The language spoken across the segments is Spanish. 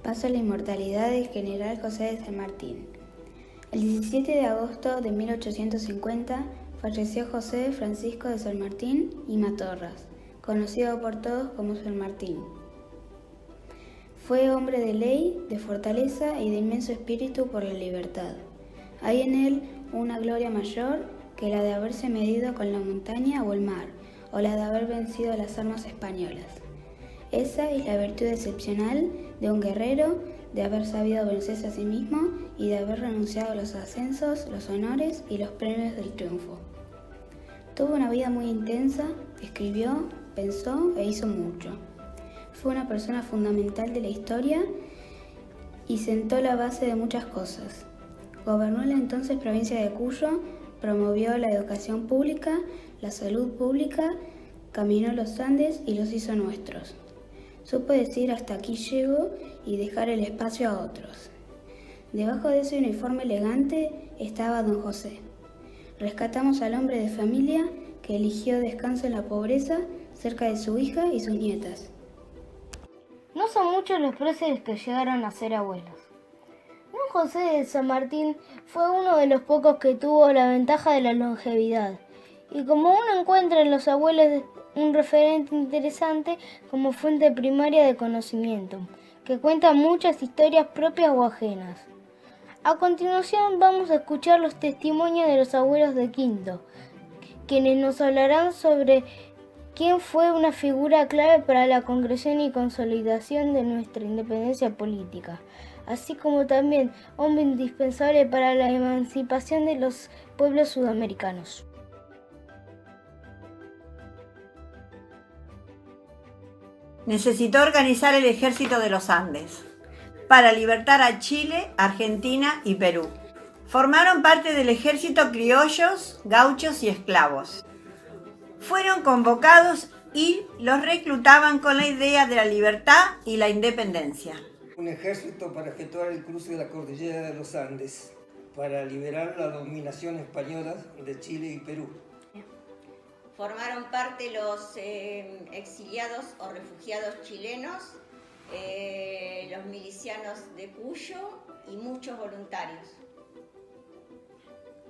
paso a la inmortalidad del general José de San Martín. El 17 de agosto de 1850 falleció José Francisco de San Martín y Matorras, conocido por todos como San Martín. Fue hombre de ley, de fortaleza y de inmenso espíritu por la libertad. Hay en él una gloria mayor que la de haberse medido con la montaña o el mar, o la de haber vencido las armas españolas. Esa es la virtud excepcional de un guerrero, de haber sabido vencerse a sí mismo y de haber renunciado a los ascensos, los honores y los premios del triunfo. Tuvo una vida muy intensa, escribió, pensó e hizo mucho. Fue una persona fundamental de la historia y sentó la base de muchas cosas. Gobernó la entonces provincia de Cuyo, promovió la educación pública, la salud pública, caminó los Andes y los hizo nuestros. Supo decir hasta aquí llego y dejar el espacio a otros. Debajo de ese uniforme elegante estaba don José. Rescatamos al hombre de familia que eligió descanso en la pobreza cerca de su hija y sus nietas. No son muchos los próceres que llegaron a ser abuelos. Don José de San Martín fue uno de los pocos que tuvo la ventaja de la longevidad. Y como uno encuentra en los abuelos un referente interesante como fuente primaria de conocimiento, que cuenta muchas historias propias o ajenas. A continuación vamos a escuchar los testimonios de los abuelos de Quinto, quienes nos hablarán sobre quién fue una figura clave para la concreción y consolidación de nuestra independencia política, así como también hombre indispensable para la emancipación de los pueblos sudamericanos. Necesitó organizar el ejército de los Andes para libertar a Chile, Argentina y Perú. Formaron parte del ejército criollos, gauchos y esclavos. Fueron convocados y los reclutaban con la idea de la libertad y la independencia. Un ejército para efectuar el cruce de la cordillera de los Andes, para liberar la dominación española de Chile y Perú. Formaron parte los exiliados o refugiados chilenos, los milicianos de Cuyo y muchos voluntarios.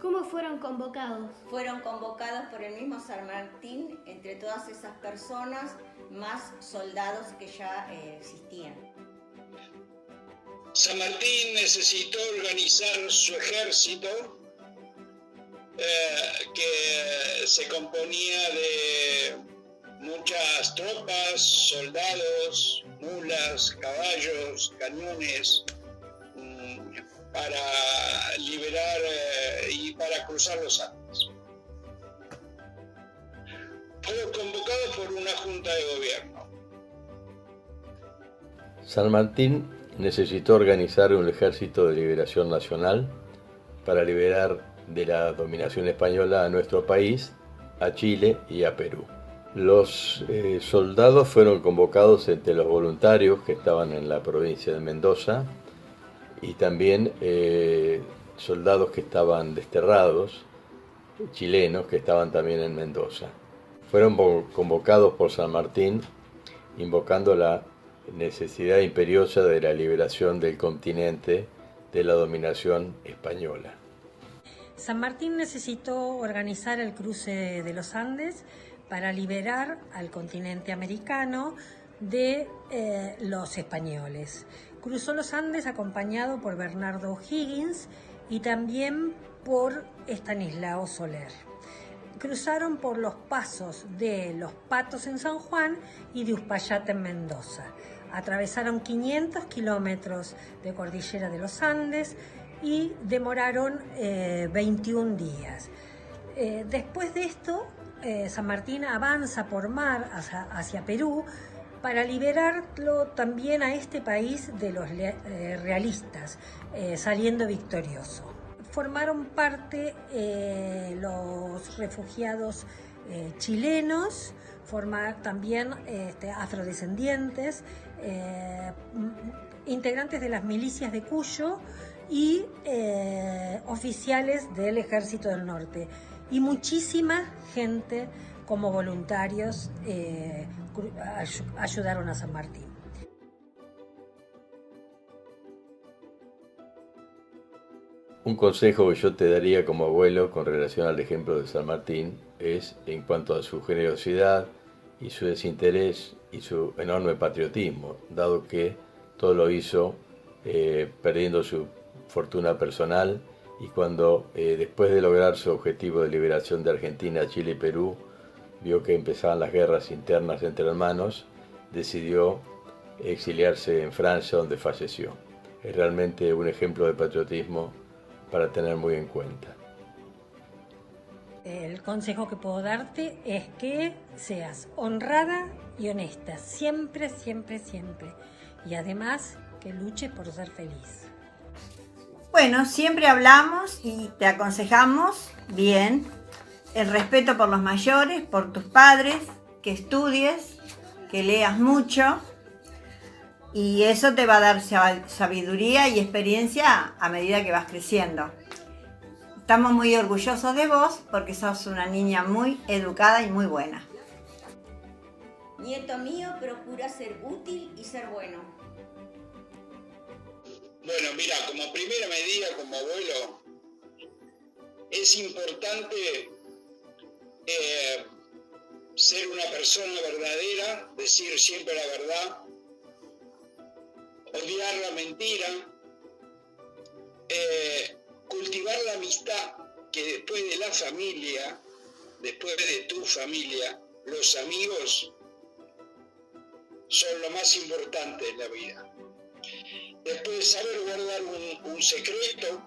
¿Cómo fueron convocados? Fueron convocados por el mismo San Martín, entre todas esas personas, más soldados que ya existían. San Martín necesitó organizar su ejército, que se componía de muchas tropas, soldados, mulas, caballos, cañones, para liberar y para cruzar los Andes. Fueron convocados por una junta de gobierno. San Martín necesitó organizar un ejército de liberación nacional para liberar de la dominación española a nuestro país, a Chile y a Perú. Los soldados fueron convocados entre los voluntarios que estaban en la provincia de Mendoza y también soldados que estaban desterrados, chilenos que estaban también en Mendoza. Fueron convocados por San Martín invocando la necesidad imperiosa de la liberación del continente de la dominación española. San Martín necesitó organizar el cruce de los Andes para liberar al continente americano de los españoles. Cruzó los Andes acompañado por Bernardo O'Higgins y también por Estanislao Soler. Cruzaron por los pasos de Los Patos en San Juan y de Uspallata en Mendoza. Atravesaron 500 kilómetros de cordillera de los Andes y demoraron 21 días. Después de esto, San Martín avanza por mar hacia Perú para liberarlo también a este país de los realistas, saliendo victorioso. Formaron parte los refugiados chilenos, también afrodescendientes, integrantes de las milicias de Cuyo y oficiales del Ejército del Norte. Y muchísima gente como voluntarios ayudaron a San Martín. Un consejo que yo te daría como abuelo con relación al ejemplo de San Martín es en cuanto a su generosidad y su desinterés y su enorme patriotismo, dado que todo lo hizo perdiendo su fortuna personal, y cuando después de lograr su objetivo de liberación de Argentina, Chile y Perú, vio que empezaban las guerras internas entre hermanos, decidió exiliarse en Francia, donde falleció. Es realmente un ejemplo de patriotismo para tener muy en cuenta. El consejo que puedo darte es que seas honrada y honesta, siempre, siempre, siempre. Y además que luches por ser feliz. Bueno, siempre hablamos y te aconsejamos bien el respeto por los mayores, por tus padres, que estudies, que leas mucho, y eso te va a dar sabiduría y experiencia a medida que vas creciendo. Estamos muy orgullosos de vos porque sos una niña muy educada y muy buena. Nieto mío, procura ser útil y ser bueno. Bueno, mira, como primera medida, como abuelo, es importante ser una persona verdadera, decir siempre la verdad, odiar la mentira, cultivar la amistad, que después de la familia, después de tu familia, los amigos son lo más importante en la vida. Después saber guardar un secreto,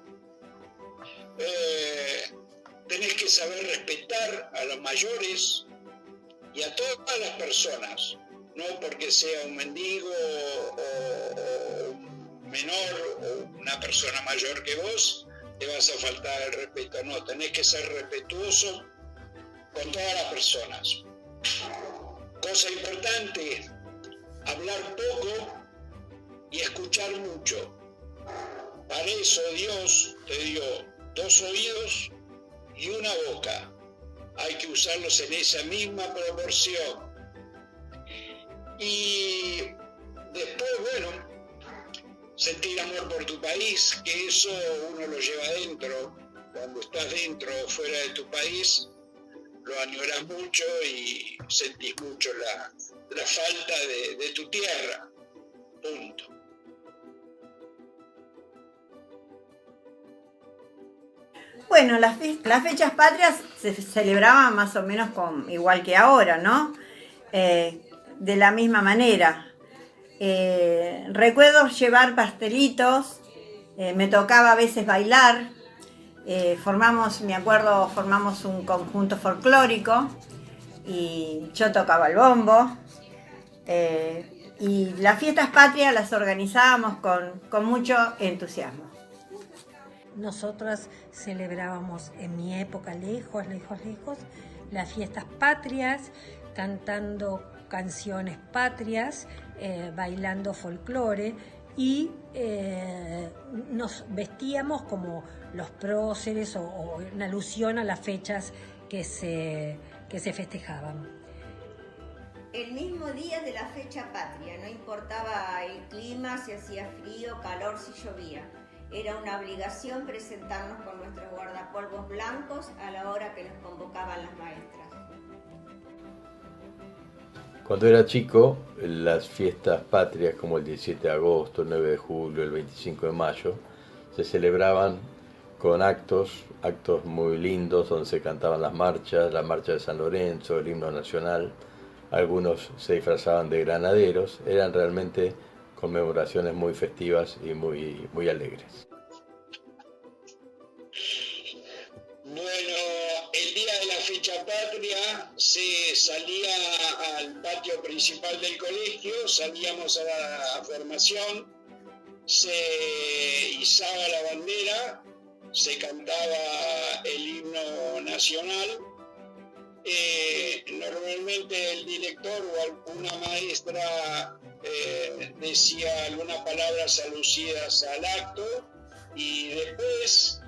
tenés que saber respetar a los mayores y a todas las personas, no porque sea un mendigo o un menor o una persona mayor que vos, te vas a faltar el respeto. No, tenés que ser respetuoso con todas las personas. Cosa importante, hablar poco y escuchar mucho. Para eso Dios te dio 2 oídos y una boca. Hay que usarlos en esa misma proporción. Y después, bueno, sentir amor por tu país, que eso uno lo lleva adentro. Cuando estás dentro o fuera de tu país, lo añoras mucho y sentís mucho la falta de tu tierra. Punto. Bueno, las fechas patrias se celebraban más o menos igual que ahora, ¿no? De la misma manera. Recuerdo llevar pastelitos, me tocaba a veces bailar, formamos un conjunto folclórico y yo tocaba el bombo. Y las fiestas patrias las organizábamos con mucho entusiasmo. Nosotras celebrábamos en mi época lejos, las fiestas patrias, cantando canciones patrias, bailando folclore y nos vestíamos como los próceres o en alusión a las fechas que se festejaban. El mismo día de la fecha patria, no importaba el clima, si hacía frío, calor, si llovía. Era una obligación presentarnos con nuestros guardapolvos blancos a la hora que nos convocaban las maestras. Cuando era chico, las fiestas patrias como el 17 de agosto, el 9 de julio, el 25 de mayo, se celebraban con actos muy lindos donde se cantaban las marchas, la marcha de San Lorenzo, el himno nacional. Algunos se disfrazaban de granaderos. Eran realmente conmemoraciones muy festivas y muy alegres. Bueno, el día de la fecha patria se salía al patio principal del colegio, salíamos a la formación, se izaba la bandera, se cantaba el himno nacional. Normalmente el director o alguna maestra decía algunas palabras alusidas al acto y después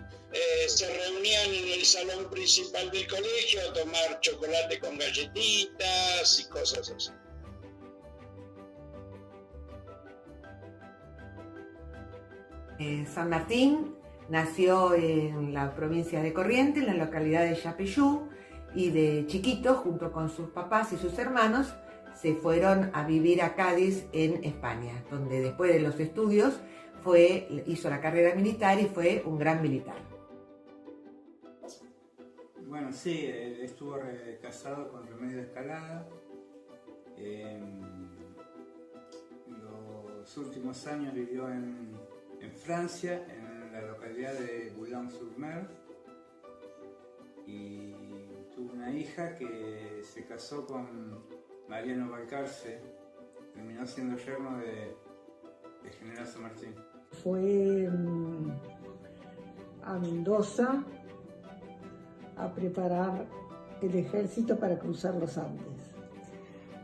se reunían en el salón principal del colegio a tomar chocolate con galletitas y cosas así. San Martín Nació en la provincia de Corrientes, en la localidad de Yapeyú, y de chiquito, junto con sus papás y sus hermanos, se fueron a vivir a Cádiz, en España, donde después de los estudios hizo la carrera militar y fue un gran militar. Bueno, sí, estuvo casado con Remedio Escalada. Los últimos años vivió en Francia, en la localidad de Boulogne-sur-Mer, y tuvo una hija que se casó con Mariano Balcarce, terminó siendo yerno de General San Martín. Fue a Mendoza a preparar el ejército para cruzar los Andes.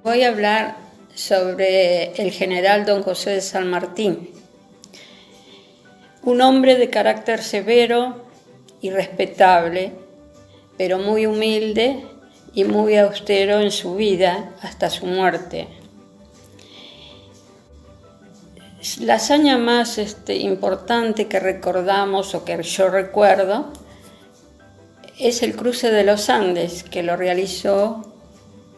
Voy a hablar sobre el general don José de San Martín, un hombre de carácter severo y respetable, pero muy humilde y muy austero en su vida hasta su muerte. La hazaña más importante que recordamos, o que yo recuerdo, es el cruce de los Andes, que lo realizó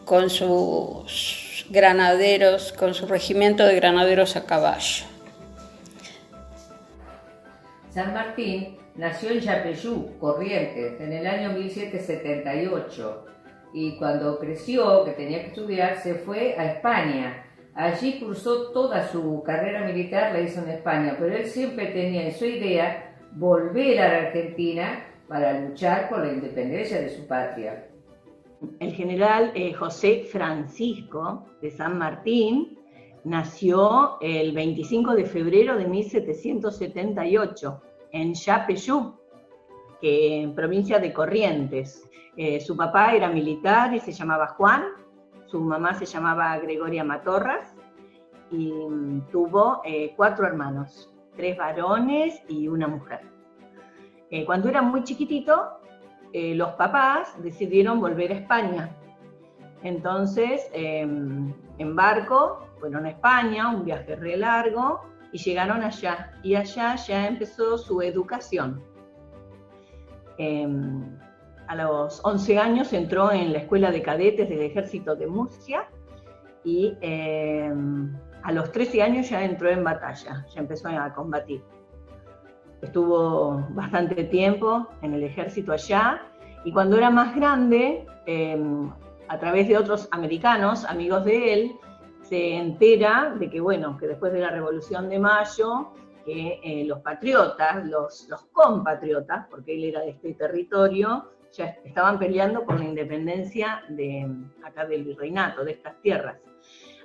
con sus granaderos, con su regimiento de granaderos a caballo. San Martín nació en Yapeyú, Corrientes, en el año 1778, y cuando creció, que tenía que estudiar, se fue a España. Allí cursó toda su carrera militar, la hizo en España, pero él siempre tenía en su idea volver a la Argentina para luchar por la independencia de su patria. El general José Francisco de San Martín nació el 25 de febrero de 1778 en Yapeyú, en provincia de Corrientes. Su papá era militar y se llamaba Juan, su mamá se llamaba Gregoria Matorras, y tuvo 4 hermanos, 3 varones y una mujer. Cuando era muy chiquitito, los papás decidieron volver a España. Entonces, en barco, fueron a España, un viaje re largo, y llegaron allá. Y allá ya empezó su educación. A los 11 años entró en la Escuela de Cadetes del Ejército de Murcia, y a los 13 años ya entró en batalla, ya empezó a combatir. Estuvo bastante tiempo en el ejército allá, y cuando era más grande, a través de otros americanos, amigos de él, se entera de que, bueno, que después de la Revolución de Mayo, que los patriotas, los compatriotas, porque él era de este territorio, ya estaban peleando por la independencia de acá del virreinato, de estas tierras.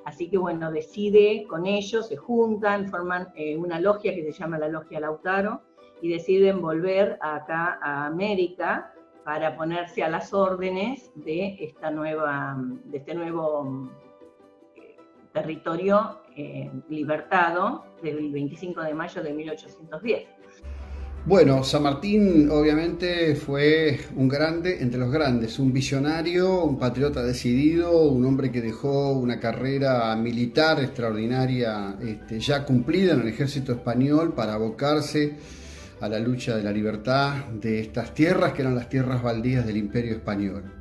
Así que bueno, decide con ellos, se juntan, forman una logia que se llama la Logia Lautaro, y deciden volver acá a América para ponerse a las órdenes de este nuevo territorio libertado del 25 de mayo de 1810. Bueno, San Martín obviamente fue un grande entre los grandes, un visionario, un patriota decidido, un hombre que dejó una carrera militar extraordinaria ya cumplida en el ejército español para abocarse a la lucha de la libertad de estas tierras que eran las tierras baldías del Imperio Español.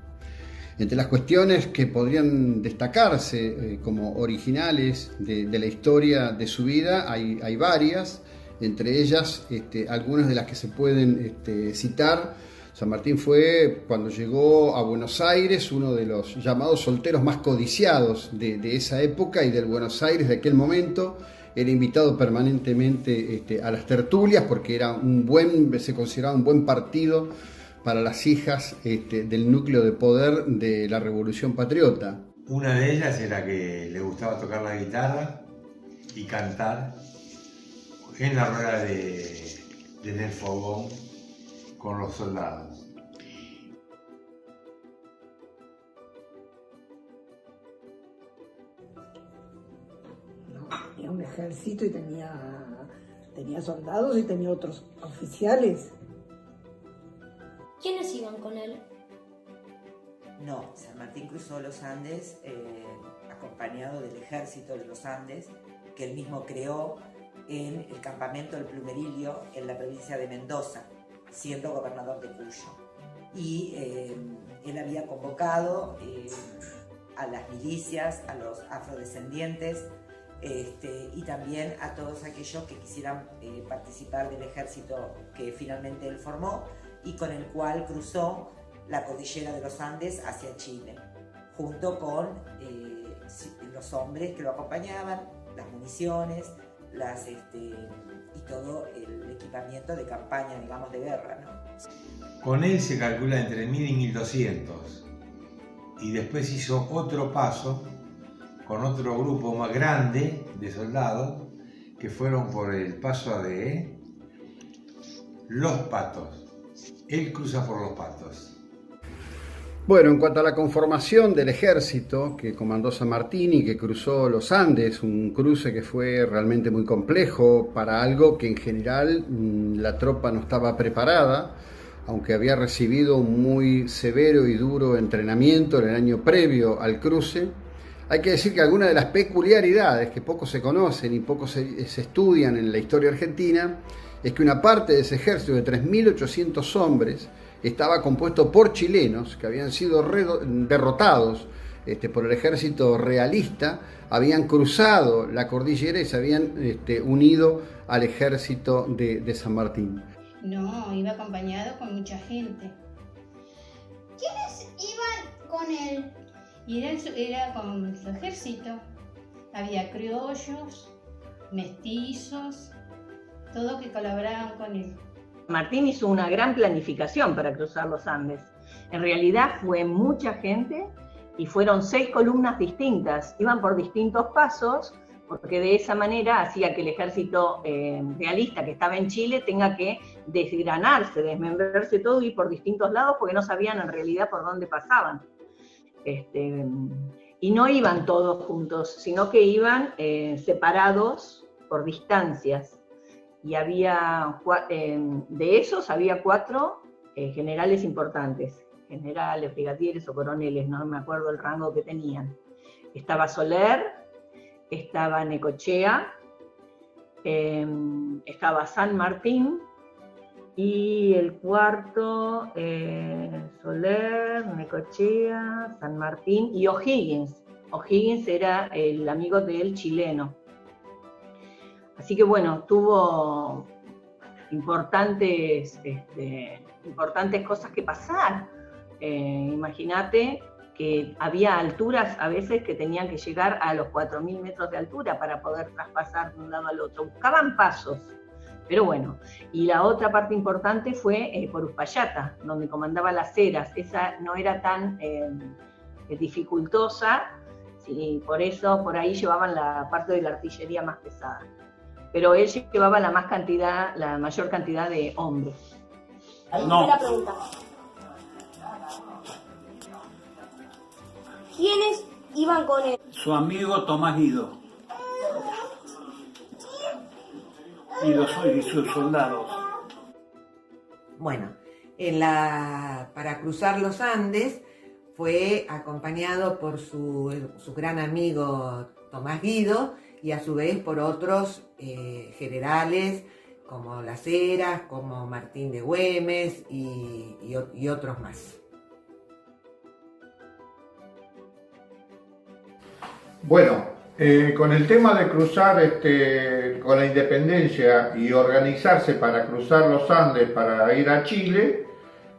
Entre las cuestiones que podrían destacarse como originales de la historia de su vida hay varias, entre ellas algunas de las que se pueden citar. San Martín fue, cuando llegó a Buenos Aires, uno de los llamados solteros más codiciados de esa época y del Buenos Aires de aquel momento. Era invitado permanentemente a las tertulias porque se consideraba un buen partido para las hijas del núcleo de poder de la Revolución Patriota. Una de ellas era que le gustaba tocar la guitarra y cantar en la rueda del fogón con los soldados. Tenía un ejército y tenía soldados y tenía otros oficiales. ¿Quiénes iban con él? No, San Martín cruzó los Andes acompañado del ejército de los Andes, que él mismo creó en el campamento del Plumerillo en la provincia de Mendoza, siendo gobernador de Cuyo. Y él había convocado a las milicias, a los afrodescendientes y también a todos aquellos que quisieran participar del ejército que finalmente él formó y con el cual cruzó la cordillera de los Andes hacia Chile, junto con los hombres que lo acompañaban, las municiones, y todo el equipamiento de campaña, digamos, de guerra, ¿no? Con él se calcula entre 1000 y 1200, y después hizo otro paso con otro grupo más grande de soldados que fueron por el paso de Los Patos. Él cruza por Los Patos. Bueno, en cuanto a la conformación del ejército que comandó San Martín y que cruzó los Andes, un cruce que fue realmente muy complejo para algo que en general la tropa no estaba preparada, aunque había recibido un muy severo y duro entrenamiento en el año previo al cruce. Hay que decir que algunas de las peculiaridades que poco se conocen y poco se estudian en la historia argentina es que una parte de ese ejército de 3.800 hombres estaba compuesto por chilenos que habían sido derrotados por el ejército realista, habían cruzado la cordillera y se habían unido al ejército de San Martín. No, iba acompañado con mucha gente. ¿Quiénes iban con él? Y era con su ejército. Había criollos, mestizos, todos que colaboraban con él. Martín hizo una gran planificación para cruzar los Andes. En realidad fue mucha gente y fueron 6 columnas distintas. Iban por distintos pasos, porque de esa manera hacía que el ejército realista que estaba en Chile tenga que desgranarse, desmembrarse todo y por distintos lados, porque no sabían en realidad por dónde pasaban. Y no iban todos juntos, sino que iban separados por distancias. Y había, de esos había 4 generales importantes, generales, brigadieres o coroneles, no me acuerdo el rango que tenían. Estaba Soler, estaba Necochea, estaba San Martín, y el cuarto, Soler, Necochea, San Martín y O'Higgins. O'Higgins era el amigo del chileno. Así que bueno, tuvo importantes cosas que pasar. Imagínate que había alturas a veces que tenían que llegar a los 4000 metros de altura para poder traspasar de un lado al otro. Buscaban pasos, pero bueno. Y la otra parte importante fue por Uspallata, donde comandaba las Heras. Esa no era tan dificultosa, y por eso por ahí llevaban la parte de la artillería más pesada. Pero él llevaba la mayor cantidad de hombres. No. La pregunta. ¿Quiénes iban con él? Su amigo Tomás Guido y sus soldados. Bueno, para cruzar los Andes fue acompañado por su gran amigo Tomás Guido y a su vez por otros generales como Las Heras, como Martín de Güemes y otros más. Bueno, con el tema de cruzar con la independencia y organizarse para cruzar los Andes para ir a Chile,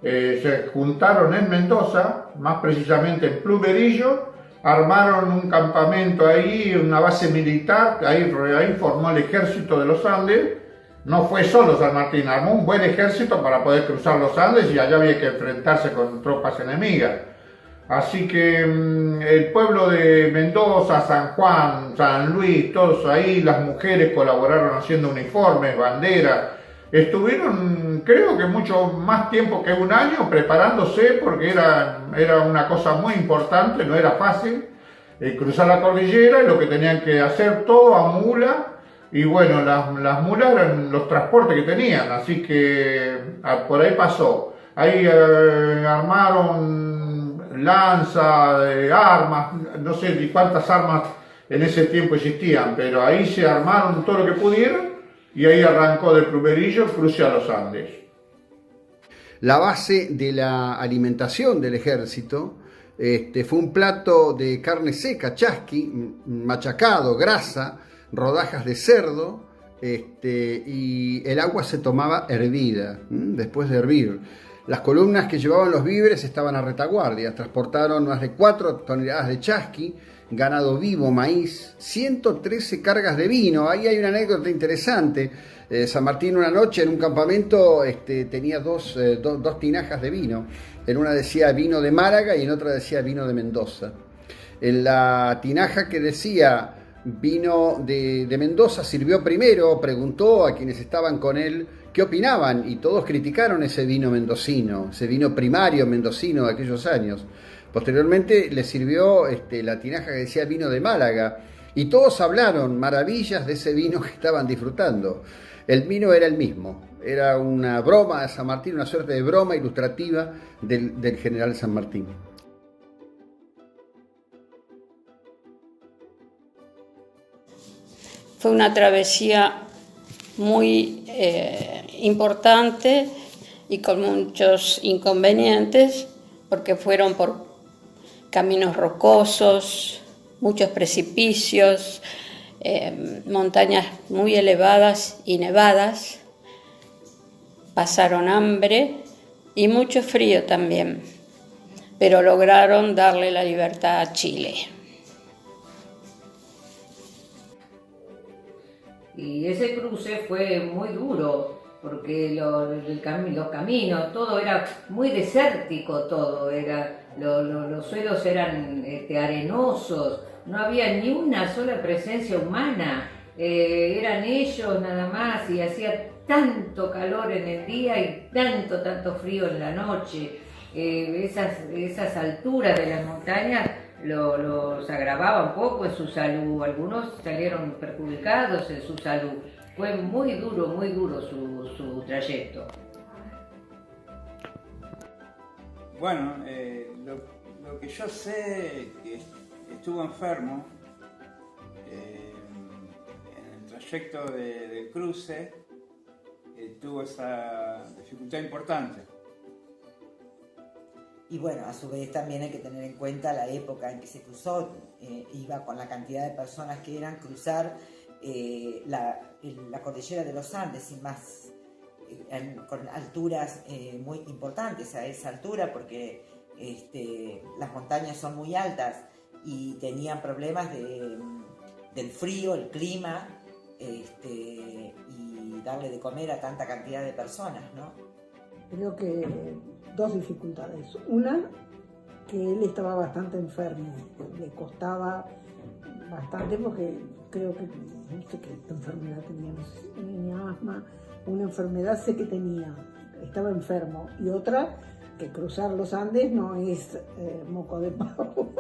se juntaron en Mendoza, más precisamente en Plumerillo, armaron un campamento ahí, una base militar, ahí formó el ejército de los Andes. No fue solo San Martín, armó un buen ejército para poder cruzar los Andes y allá había que enfrentarse con tropas enemigas. Así que el pueblo de Mendoza, San Juan, San Luis, todos ahí, las mujeres colaboraron haciendo uniformes, banderas. Estuvieron, creo que mucho más tiempo que un año preparándose porque era una cosa muy importante, no era fácil cruzar la cordillera y lo que tenían que hacer todo a mula. Y bueno, las mulas eran los transportes que tenían, así que por ahí pasó. Ahí armaron lanza, armas, no sé ni cuántas armas en ese tiempo existían, pero ahí se armaron todo lo que pudieron y ahí arrancó del Plumerillo el cruce a los Andes. La base de la alimentación del ejército fue un plato de carne seca, chasqui, machacado, grasa, rodajas de cerdo, y el agua se tomaba hervida, después de hervir. Las columnas que llevaban los víveres estaban a retaguardia, transportaron más de 4 toneladas de chasqui, ganado vivo, maíz, 113 cargas de vino. Ahí hay una anécdota interesante. San Martín una noche en un campamento tenía dos tinajas de vino. En una decía vino de Málaga y en otra decía vino de Mendoza. En la tinaja que decía vino de Mendoza sirvió primero, preguntó a quienes estaban con él qué opinaban y todos criticaron ese vino mendocino, ese vino primario mendocino de aquellos años. Posteriormente le sirvió la tinaja que decía vino de Málaga y todos hablaron maravillas de ese vino que estaban disfrutando. El vino era el mismo, era una broma de San Martín, una suerte de broma ilustrativa del general San Martín. Fue una travesía muy importante y con muchos inconvenientes, porque fueron por caminos rocosos, muchos precipicios, montañas muy elevadas y nevadas, pasaron hambre y mucho frío también, pero lograron darle la libertad a Chile. Y ese cruce fue muy duro, porque los caminos, todo era muy desértico, todo era, los suelos eran arenosos, no había ni una sola presencia humana, eran ellos nada más y hacía tanto calor en el día y tanto frío en la noche. Esas alturas de las montañas los agravaba un poco en su salud, algunos salieron perjudicados en su salud. Fue muy duro su trayecto. Bueno, lo que yo sé que estuvo enfermo en el trayecto del cruce, tuvo esa dificultad importante. Y bueno, a su vez también hay que tener en cuenta la época en que se cruzó. Iba con la cantidad de personas que eran cruzar la cordillera de los Andes, y más con alturas muy importantes a esa altura, porque las montañas son muy altas y tenían problemas del frío, el clima, y darle de comer a tanta cantidad de personas, ¿no? Creo que dos dificultades. Una, que él estaba bastante enfermo, le costaba bastante porque creo que, no sé qué enfermedad tenía, no sé si tenía asma, una enfermedad sé que tenía, estaba enfermo. Y otra, que cruzar los Andes no es moco de pavo,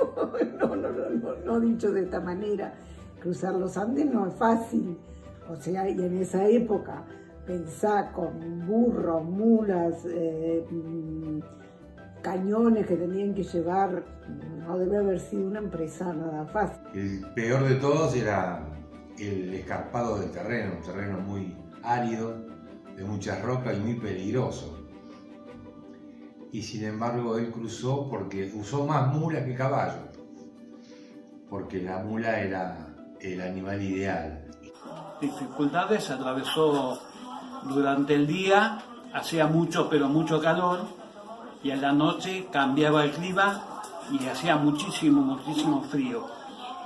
no dicho de esta manera, cruzar los Andes no es fácil, o sea, y en esa época pensá con burros, mulas, cañones que tenían que llevar, no debe haber sido una empresa nada fácil. El peor de todos era el escarpado del terreno, un terreno muy árido, de muchas rocas y muy peligroso. Y sin embargo él cruzó porque usó más mula que caballo, porque la mula era el animal ideal. Dificultades atravesó durante el día, hacía mucho pero mucho calor, y en la noche cambiaba el clima y hacía muchísimo frío.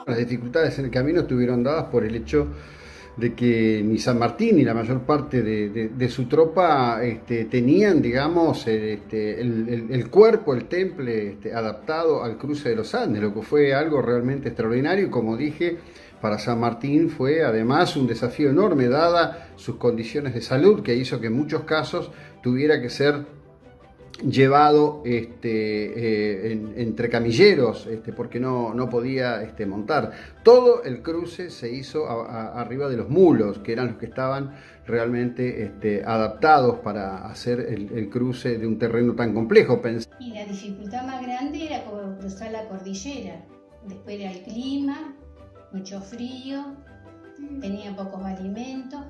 Las dificultades en el camino estuvieron dadas por el hecho de que ni San Martín ni la mayor parte de su tropa tenían, digamos, el cuerpo, el temple adaptado al cruce de los Andes, lo que fue algo realmente extraordinario. Y como dije, para San Martín fue además un desafío enorme, dada sus condiciones de salud, que hizo que en muchos casos tuviera que ser llevado entre camilleros, porque no podía montar. Todo el cruce se hizo arriba de los mulos, que eran los que estaban realmente adaptados para hacer el cruce de un terreno tan complejo. Y la dificultad más grande era cruzar la cordillera. Después era el clima, mucho frío, tenía pocos alimentos,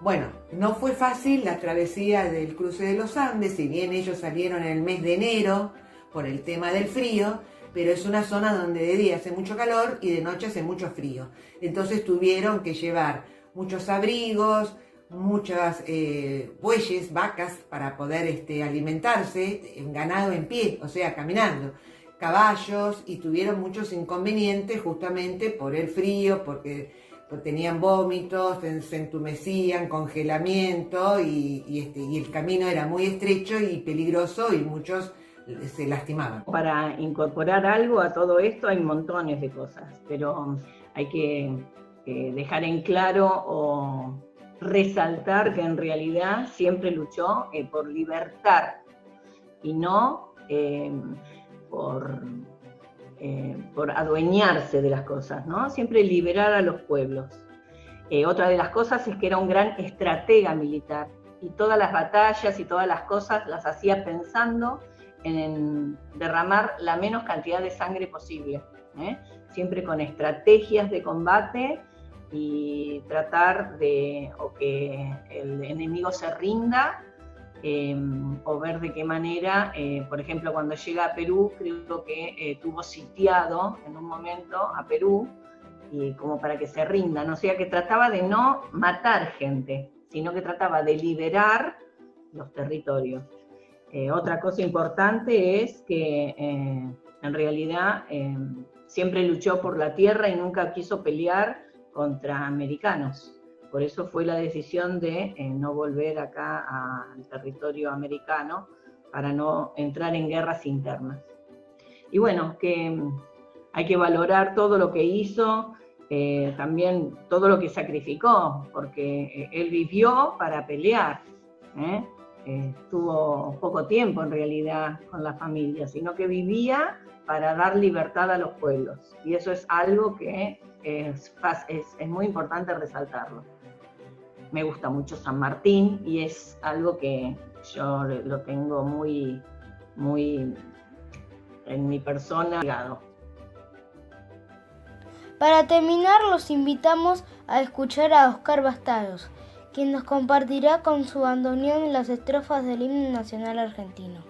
Bueno, no fue fácil la travesía del cruce de los Andes, si bien ellos salieron en el mes de enero por el tema del frío, pero es una zona donde de día hace mucho calor y de noche hace mucho frío. Entonces tuvieron que llevar muchos abrigos, muchas bueyes, vacas, para poder alimentarse, ganado en pie, o sea, caminando, caballos, y tuvieron muchos inconvenientes justamente por el frío, porque tenían vómitos, se entumecían, congelamiento, y el camino era muy estrecho y peligroso y muchos se lastimaban. Para incorporar algo a todo esto hay montones de cosas, pero hay que dejar en claro o resaltar que en realidad siempre luchó por libertad y no por adueñarse de las cosas, ¿no? Siempre liberar a los pueblos. Otra de las cosas es que era un gran estratega militar y todas las batallas y todas las cosas las hacía pensando en derramar la menos cantidad de sangre posible, siempre con estrategias de combate y tratar de o que el enemigo se rinda o ver de qué manera, por ejemplo, cuando llega a Perú, creo que tuvo sitiado en un momento a Perú, y como para que se rindan, o sea que trataba de no matar gente, sino que trataba de liberar los territorios. Otra cosa importante es que en realidad siempre luchó por la tierra y nunca quiso pelear contra americanos. Por eso fue la decisión de no volver acá al territorio americano para no entrar en guerras internas. Y bueno, que hay que valorar todo lo que hizo, también todo lo que sacrificó, porque él vivió para pelear, estuvo poco tiempo en realidad con la familia, sino que vivía para dar libertad a los pueblos. Y eso es algo que es muy importante resaltarlo. Me gusta mucho San Martín y es algo que yo lo tengo muy, muy en mi persona ligado. Para terminar, los invitamos a escuchar a Oscar Bastados, quien nos compartirá con su bandoneón las estrofas del himno nacional argentino.